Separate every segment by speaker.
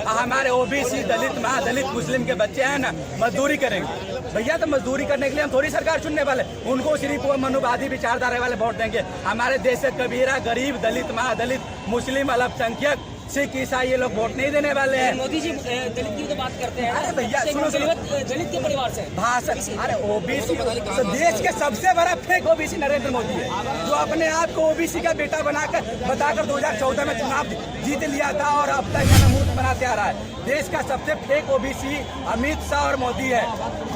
Speaker 1: हमारे ओबीसी, दलित, महादलित, मुस्लिम के बच्चे हैं ना, मजदूरी करेंगे भैया। तो मजदूरी करने के लिए हम थोड़ी सरकार चुनने वाले, उनको सिर्फ वो मनुवादी विचारधारा वाले वोट देंगे। हमारे देश से कबीरा, गरीब, दलित, महादलित, मुस्लिम, अल्पसंख्यक, सिख, ईसाई ये लोग वोट नहीं देने वाले हैं।
Speaker 2: मोदी जी दलित की तो बात करते हैं।
Speaker 1: अरे भैया सुनो,
Speaker 2: दलित के परिवार से
Speaker 1: भाषण, अरे ओबीसी तो देश के सबसे बड़ा फेक ओबीसी नरेंद्र मोदी है, जो अपने आप को ओबीसी का बेटा बताकर 2014 में चुनाव जीत लिया था और अब तक मूर्ख बनाते आ रहा है। देश का सबसे फेक ओबीसी अमित शाह और मोदी है।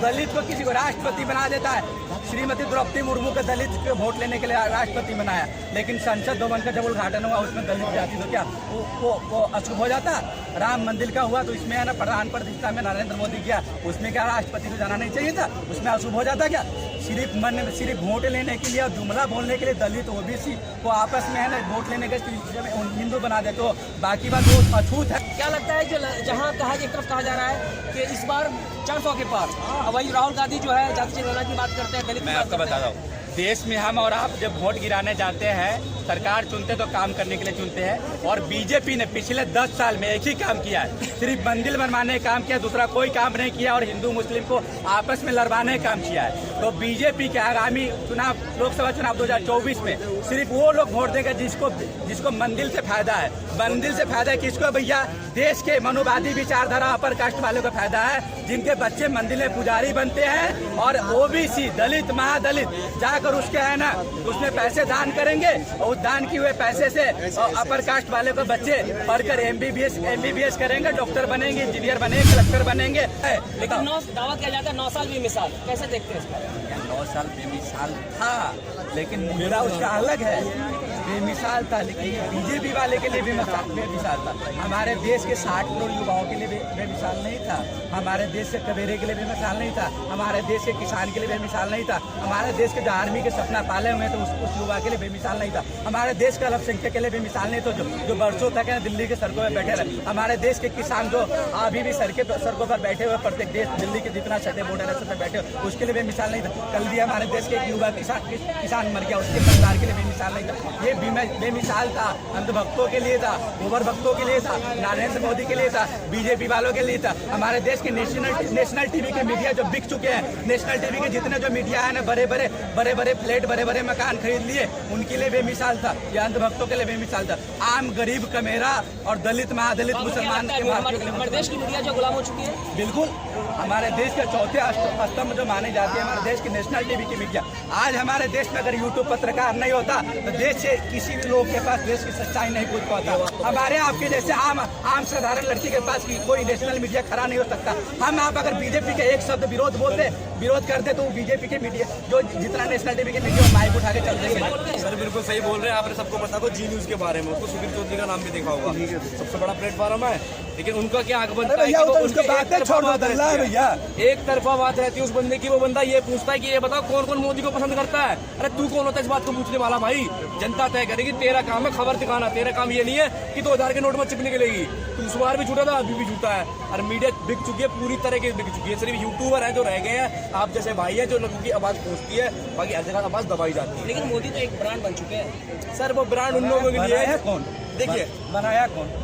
Speaker 1: दलित को किसी को राष्ट्रपति बना देता है। श्रीमती द्रौपदी मुर्मू को दलित को वोट लेने के लिए राष्ट्रपति बनाया, लेकिन संसद भवन का जब उद्घाटन हुआ उसमें दलित जाति तो क्या वो अशुभ हो जाता। राम मंदिर का हुआ तो इसमें है ना प्रधान प्रतिष्ठा में नरेंद्र मोदी किया, उसमें क्या राष्ट्रपति को जाना नहीं चाहिए था? उसमें अशुभ हो जाता क्या? सिर्फ वोट लेने के लिए और जुमला बोलने के लिए दलित ओबीसी को आपस में है ना वोट लेने के हिंदू बना देते हो, बाकी बात वो अछूत है।
Speaker 2: क्या लगता है जो जहाँ एक तरफ कहा जा रहा है कि इस बार 400 के पार, वही राहुल गांधी जो है जाति जनगणना की बात करते हैं, दलित
Speaker 1: मैं आपको बता रहा हूँ, देश में हम और आप जब वोट गिराने जाते हैं, सरकार चुनते तो काम करने के लिए चुनते हैं। और बीजेपी ने पिछले 10 साल में एक ही काम किया है, सिर्फ मंदिर बनवाने का काम किया, दूसरा कोई काम नहीं किया और हिंदू मुस्लिम को आपस में लड़वाने का काम किया है। तो बीजेपी के आगामी चुनाव, लोकसभा चुनाव 2024 में सिर्फ वो लोग वोट देंगे जिसको मंदिर से फायदा है। मंदिर से फायदा किसको भैया? देश के मनुवादी विचारधारा अपर कास्ट वालों को फायदा है, जिनके बच्चे मंदिर में पुजारी बनते हैं और ओबीसी, दलित, महादलित जाकर उसके है ना उसमें पैसे दान करेंगे और उस दान किए हुए पैसे से अपर कास्ट वाले को बच्चे पढ़कर एमबीबीएस करेंगे, डॉक्टर बनेंगे, इंजीनियर बनेंगे, कलेक्टर बनेंगे।
Speaker 2: लेकिन दावा किया जाता है 9 साल बेमिसाल, कैसे देखते हैं इसको?
Speaker 1: 9 साल बेमिसाल था, लेकिन मुद्दा उसका अलग है। बेमिसाल था, लेकिन बीजेपी वाले के लिए बेमिसाल था। हमारे देश के 60 करोड़ युवाओं के लिए बेमिसाल नहीं था। हमारे देश के कबीरे के लिए बेमिसाल नहीं था। हमारे देश के किसान के लिए बेमिसाल नहीं था। हमारे देश के जो आर्मी के सपना पाले हुए तो उस युवा के लिए बेमिसाल नहीं था। हमारे देश का अल्पसंख्यक के लिए बेमिसाल नहीं था, जो बरसों तक है दिल्ली के सड़कों पर बैठे रहे। हमारे देश के किसान जो अभी भी सड़कों पर बैठे हुए, प्रत्येक देश दिल्ली के जितना छठे बॉर्डर है सब पे बैठे हुए, उसके लिए बेमिसाल नहीं था। कल भी हमारे देश के एक युवा किसान मर गया, उसके परिवार के लिए बेमिसाल नहीं था। ये बेमिसाल था, अंधभक्तों के लिए था, गोबर भक्तों के लिए था, नरेंद्र मोदी के लिए था, बीजेपी वालों के लिए था। हमारे देश के नेशनल टीवी के मीडिया जो बिक चुके हैं, नेशनल टीवी के जितने जो मीडिया है ना, बड़े बड़े फ्लैट, बड़े बड़े मकान खरीद लिए, उनके लिए बेमिसाल था। या अंधभक्तों के लिए बेमिसाल था। आम गरीब कमेरा और दलित, महादलित, मुसलमान
Speaker 2: हमारे देश की मीडिया जो गुलाम हो चुकी है।
Speaker 1: बिल्कुल, हमारे देश के चौथे स्तंभ जो माने जाते हैं हमारे देश की नेशनल टीवी की मीडिया। आज हमारे देश में अगर यूट्यूब पत्रकार नहीं होता तो देश से किसी भी लोग के पास देश की सच्चाई नहीं पूछ पाता। हमारे आपके जैसे आम साधारण लड़की के पास कोई नेशनल मीडिया खड़ा नहीं हो सकता। हम आप अगर बीजेपी के एक शब्द विरोध करते तो बीजेपी के मीडिया जो जितना नेशनल टीवी के मीडिया माइक उठा के चल देंगे।
Speaker 3: सर बिल्कुल सही बोल रहे हैं, आपने सबको पता जी न्यूज के बारे में, उसको सुधीर चौधरी का नाम भी देखा होगा, सबसे बड़ा प्लेटफॉर्म है। लेकिन उनका क्या हक बनता है कि वो उनके भैया एक तरफा बात रहती है उस बंदे की। वो बंदा ये पूछता है कि ये बताओ कौन कौन मोदी को पसंद करता है। अरे तू कौन होता है इस बात को पूछने वाला? भाई जनता तय करेगी, तेरा काम है खबर दिखाना। तेरा काम ये नहीं है कि 2000 के नोट में चिपने के लेगी। तुम इस बार भी झूठा था, अभी भी झूठा है। और मीडिया बिक चुकी है, पूरी तरह की बिक चुकी है। सिर्फ यूट्यूबर है जो रह गए हैं, आप जैसे भाई है जो लोगों की आवाज पहुंचती है, बाकी हर जगह आवाज दबाई जाती है।
Speaker 2: लेकिन मोदी तो एक ब्रांड बन चुके हैं।
Speaker 3: सर वो ब्रांड उन लोगों के लिए है।
Speaker 1: कौन
Speaker 3: देखिए
Speaker 1: बनाया कौन?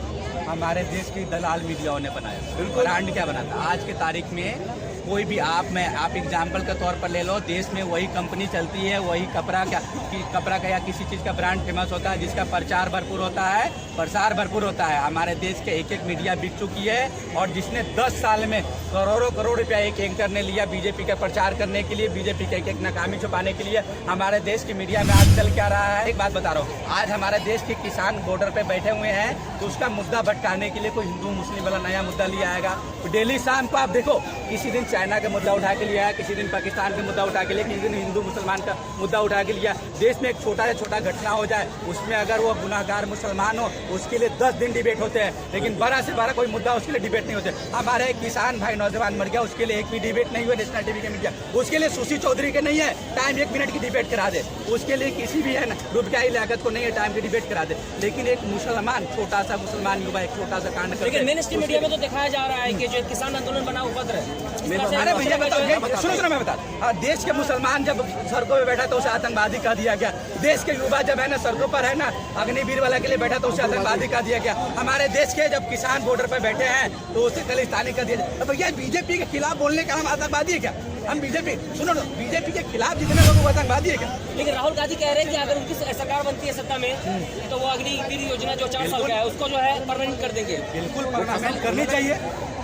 Speaker 1: हमारे देश की दलाल मीडियाओं ने बनाया। बिल्कुल, ब्रांड क्या बनाता? आज के तारीख में कोई भी आप एग्जाम्पल के तौर पर ले लो, देश में वही कंपनी चलती है, वही कपड़ा का या किसी चीज़ का ब्रांड फेमस होता है जिसका प्रचार भरपूर होता है, प्रसार भरपूर होता है। हमारे देश के एक मीडिया बिक चुकी है और जिसने 10 साल में करोड़ों रुपया एक एंकर ने लिया बीजेपी का प्रचार करने के लिए, बीजेपी के एक नाकामी छुपाने के लिए। हमारे देश की मीडिया में आज चल क्या रहा है, एक बात बता रहा हूँ। आज हमारे देश के किसान बॉर्डर पे बैठे हुए हैं तो उसका मुद्दा भटकाने के लिए कोई हिंदू मुस्लिम वाला नया मुद्दा लिया आएगा। डेली शाम को आप देखो, किसी दिन चाइना का मुद्दा उठा के लिया है, किसी दिन पाकिस्तान का मुद्दा उठा के लिया, किसी दिन हिंदू मुसलमान का मुद्दा उठा के लिया। देश में एक छोटा से छोटा घटना हो जाए, उसमें अगर वो गुनाहगार मुसलमान हो उसके लिए 10 दिन डिबेट होते हैं, लेकिन बड़ा से बड़ा कोई मुद्दा उसके लिए डिबेट नहीं होते। हमारे एक किसान भाई नौजवान मर गया, उसके लिए एक भी डिबेट नहीं हुआ नेशनल टीवी के मीडिया। उसके लिए सुशील चौधरी के नहीं है टाइम 1 मिनट की डिबेट करा दे, उसके लिए किसी भी है ना रुपया लागत को नहीं है टाइम की डिबेट करा दे। लेकिन एक मुसलमान, छोटा सा मुसलमान युवा एक छोटा सा कांड,
Speaker 2: लेकिन मेन स्ट्रीम मीडिया में तो दिखाया जा रहा है कि जो किसान आंदोलन बना उपद्र है। जैसे
Speaker 1: अरे भैया
Speaker 2: जो है-
Speaker 1: सुनो मैं बता, देश के मुसलमान जब सड़कों पे बैठा तो उसे आतंकवादी कह दिया गया। देश के युवा जब है ना सड़कों पर है ना अग्निवीर वाला के लिए बैठा तो उसे आतंकवादी कह दिया गया। हमारे देश के जब किसान बॉर्डर पर बैठे हैं तो उसे खालिस्तानी कह दिया। अब भैया बीजेपी के खिलाफ बोलने का हम आतंकवादी है क्या? हम बीजेपी सुनो बीजेपी के खिलाफ जितने लोग आतंकवादी है क्या?
Speaker 2: लेकिन राहुल गांधी कह रहे हैं कि अगर उनकी सरकार बनती है सत्ता में तो वो अग्निवीर योजना जो 4 साल का है उसको जो है परमानेंट कर देंगे।
Speaker 1: बिल्कुल परमानेंट करनी चाहिए।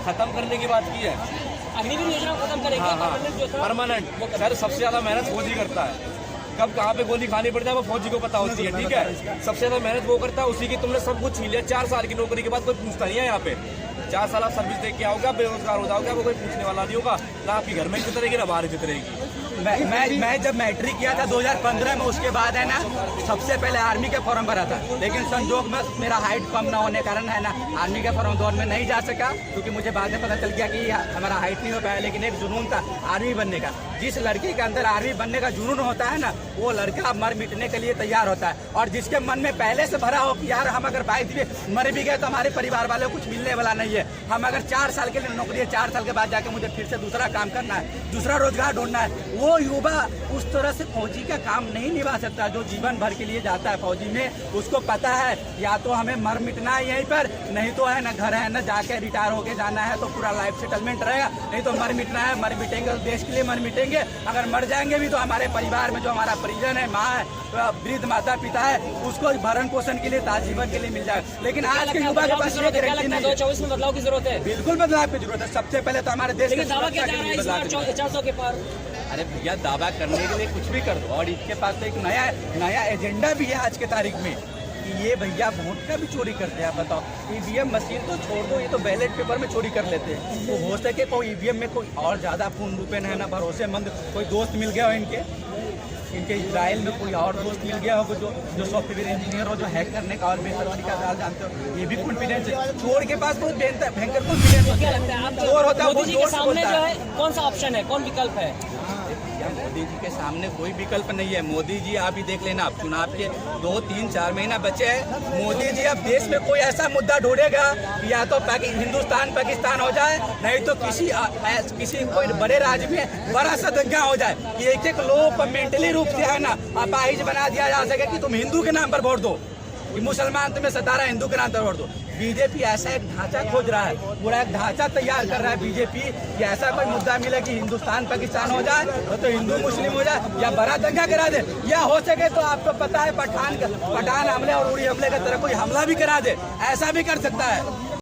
Speaker 3: खत्म करने की बात की है।
Speaker 2: अग्निवीर योजना खत्म करेंगे। परमानेंट जो था
Speaker 3: परमानेंट सर सबसे ज्यादा मेहनत फौजी करता है। कब कहाँ पे गोली खानी पड़ता है वो फौजी को पता होती है, ठीक है। सबसे ज्यादा मेहनत वो करता है, उसी की तुमने सब कुछ छीन लिया। 4 साल की नौकरी के बाद कोई पूछता नहीं है यहाँ पे। 4 साल आप सर्विस देख के आओगे, बेरोजगार हो जाओगे, वो कोई पूछने वाला नहीं होगा। ना आपकी घर में इज्जत रहेगी ना बाहर इज्जत रहेगी।
Speaker 1: मैं जब मैट्रिक किया था 2015 में, उसके बाद है ना सबसे पहले आर्मी के फॉर्म भरा था। लेकिन संजोग में मेरा हाइट कम ना होने कारण है ना आर्मी के फॉर्म दौर में नहीं जा सका, क्योंकि मुझे बाद में पता चल गया कि हमारा हाइट नहीं हो पाया। लेकिन एक जुनून था आर्मी बनने का। जिस लड़के के अंदर आर्मी बनने का जुनून होता है ना वो लड़का मर मिटने के लिए तैयार होता है। और जिसके मन में पहले से भरा हो कि यार हम अगर 22 में मर भी गए तो हमारे परिवार वालों को कुछ मिलने वाला नहीं है, हम अगर 4 साल के लिए नौकरी है, 4 साल के बाद जाके मुझे फिर से दूसरा काम करना है, दूसरा रोजगार ढूंढना है, वो युवा उस तरह से फौजी का काम नहीं निभा सकता जो जीवन भर के लिए जाता है फौजी में। उसको पता है या तो हमें मर मिटना है यहीं पर, नहीं तो है ना घर है ना जाके रिटायर होके जाना है तो पूरा लाइफ सेटलमेंट रहेगा, नहीं तो मर मिटना है। मर मिटेंगे तो देश के लिए मर मिटेंगे, अगर मर जाएंगे भी तो हमारे परिवार में जो हमारा परिजन है, माँ है, वृद्ध माता पिता है, उसको भरण पोषण के लिए ताजीवन के लिए मिल जाएगा। लेकिन आज के युवा के पास
Speaker 2: 2024 में बदलाव की जरूरत है।
Speaker 1: बिल्कुल बदलाव की जरूरत है। सबसे पहले तो हमारे देश
Speaker 2: लेकिन दावा किया जा रहा है इस बार 400 के पार।
Speaker 1: अरे भैया दावा करने के लिए कुछ भी कर दो। और इसके पास तो एक नया एजेंडा भी है आज के तारीख में कि ये भैया वोट का भी चोरी करते हैं। आप बताओ, ईवीएम मशीन तो छोड़ दो, ये तो बैलेट पेपर में चोरी कर लेते हैं। तो हो सके कोई ईवीएम में कोई और ज्यादा पूर्ण रूपेण है ना भरोसेमंद कोई दोस्त मिल गया हो इनके इजराइल में कोई और दोस्त मिल गया हो जो सॉफ्टवेयर इंजीनियर हो, जो हैक करने का और बेहतर तरीका से जानते हो। ये भी कॉन्फिडेंस है। चोर के पास बहुत भयंकर कॉन्फिडेंस
Speaker 2: क्या लगता है आप
Speaker 1: चोर होता है
Speaker 2: मोदी जी के सामने जो है कौन सा ऑप्शन है, कौन विकल्प है?
Speaker 1: मोदी जी के सामने कोई विकल्प नहीं है। मोदी जी आप ही देख लेना, आप चुनाव के 2, 3, 4 महीना बचे हैं। मोदी जी अब देश में कोई ऐसा मुद्दा ढूंढेगा या तो हिंदुस्तान पाकिस्तान हो जाए, नहीं तो किसी कोई बड़े राज्य में बड़ा सा दंगा हो जाए कि एक लोगों को मेंटली रूप से है ना अपाहिज बना दिया जा सके कि तुम हिंदू के नाम पर वोट दो, कि मुसलमान तुम्हें सता रहा है, हिंदू के नाम पर वोट दो। बीजेपी ऐसा एक ढांचा खोज रहा है, पूरा एक ढांचा तैयार कर रहा है बीजेपी कि ऐसा कोई मुद्दा मिले कि हिंदुस्तान पाकिस्तान हो जाए तो हिंदू मुस्लिम हो जाए या बड़ा दंगा करा दे, या हो सके तो आपको पता है पठान हमले और उड़ी हमले की तरह कोई हमला भी करा दे, ऐसा भी कर सकता है।